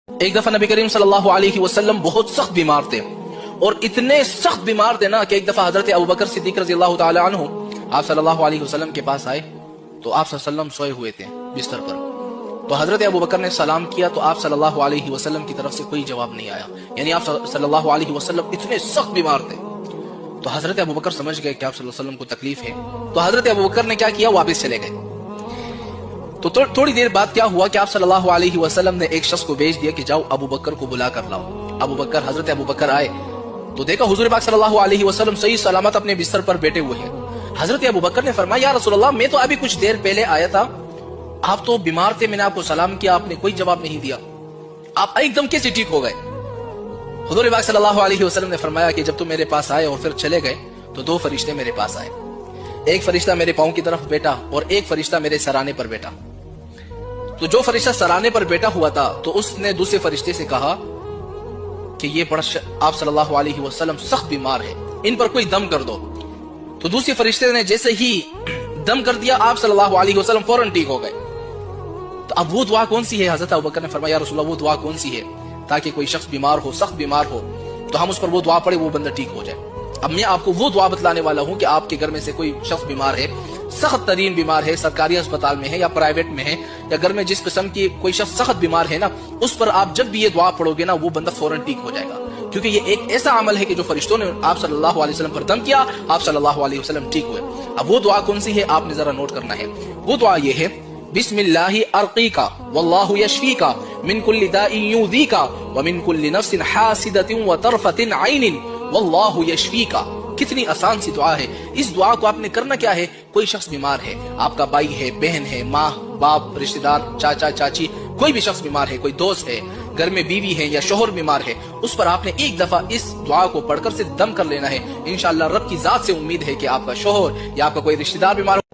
ایک دفعہ نبی کریم صلی اللہ علیہ وسلم بہت سخت بیمار تھے، اور اتنے سخت بیمار تھے نا کہ ایک دفعہ حضرت ابوبکر صدیق رضی اللہ تعالی عنہ آپ صلی اللہ علیہ وسلم کے پاس آئے تو آپ صلی اللہ علیہ وسلم سوئے ہوئے تھے بستر پر. تو حضرت ابوبکر نے سلام کیا تو آپ صلی اللہ علیہ وسلم کی طرف سے کوئی جواب نہیں آیا، یعنی آپ صلی اللہ علیہ وسلم اتنے سخت بیمار تھے. تو حضرت ابوبکر سمجھ گئے کہ آپ صلی اللہ علیہ وسلم کو تکلیف ہے، تو حضرت ابوبکر نے کیا کیا، واپس چلے گئے. تو تھوڑی دیر بعد کیا ہوا کہ آپ صلی اللہ علیہ وسلم نے ایک شخص کو بھیج دیا کہ جاؤ ابوبکر کو بلا کر لاؤ. حضرت ابوبکر آئے تو دیکھا حضور پاک صلی اللہ علیہ وسلم صحیح سلامت اپنے بستر پر بیٹھے ہوئے ہیں. حضرت ابوبکر نے فرمایا یا رسول اللہ، میں تو ابھی کچھ دیر پہلے آیا تھا، آپ تو بیمار تھے، میں نے آپ کو سلام کیا، آپ نے کوئی جواب نہیں دیا، آپ ایک دم کیسے ٹھیک ہو گئے؟ حضور پاک صلی اللہ علیہ وسلم نے فرمایا کہ جب تم میرے پاس آئے اور پھر چلے گئے تو دو فرشتے میرے پاس آئے، ایک فرشتہ میرے پاؤں کی طرف بیٹھا اور ایک فرشتہ میرے سرانے پر بیٹھا. تو جو فرشتہ سرانے پر بیٹھا ہوا تھا تو اس نے دوسرے فرشتے سے کہا کہ یہ آپ صلی اللہ علیہ وسلم سخت بیمار ہے، ان پر کوئی دم کر دو. تو دوسرے فرشتے نے جیسے ہی دم کر دیا آپ صلی اللہ علیہ وسلم فوراً ٹھیک ہو گئے. تو اب وہ دعا کون سی ہے؟ حضرت ابوبکر نے فرمایا یا رسول اللہ، وہ دعا کون سی ہے تاکہ کوئی شخص بیمار ہو، سخت بیمار ہو تو ہم اس پر وہ دعا پڑھے، وہ بندہ ٹھیک ہو جائے. اب میں آپ کو وہ دعا بتلانے والا ہوں کہ آپ کے گھر میں سے کوئی شخص بیمار ہے، سخت ترین بیمار ہے، سرکاری اسپتال میں ہے یا پرائیویٹ میں ہے، یا گھر میں جس قسم کی کوئی شخص سخت بیمار ہے نا، اس پر آپ جب بھی یہ دعا پڑھو گے نا وہ بندہ فوراً ٹھیک ہو جائے گا، کیونکہ یہ ایک ایسا عمل ہے کہ جو فرشتوں نے آپ صلی اللہ علیہ وسلم پر دم کیا، آپ صلی اللہ علیہ وسلم ٹھیک ہوئے. اب وہ دعا کون سی ہے آپ نے ذرا نوٹ کرنا ہے. وہ دعا یہ ہے بسم اللہ ارقیکا واللہ یشفیکا من کل داء یؤذیکا ومن کل نفس حاسدۃ وطرفۃ عین واللہ یشفیکا. کتنی آسان سی دعا ہے. اس دعا کو آپ نے کرنا کیا ہے، کوئی شخص بیمار ہے، آپ کا بھائی ہے، بہن ہے، ماں باپ، رشتہ دار، چاچا چاچی، کوئی بھی شخص بیمار ہے، کوئی دوست ہے، گھر میں بیوی ہے یا شوہر بیمار ہے، اس پر آپ نے ایک دفعہ اس دعا کو پڑھ کر سے دم کر لینا ہے. انشاءاللہ رب کی ذات سے امید ہے کہ آپ کا شوہر یا آپ کا کوئی رشتہ دار بیمار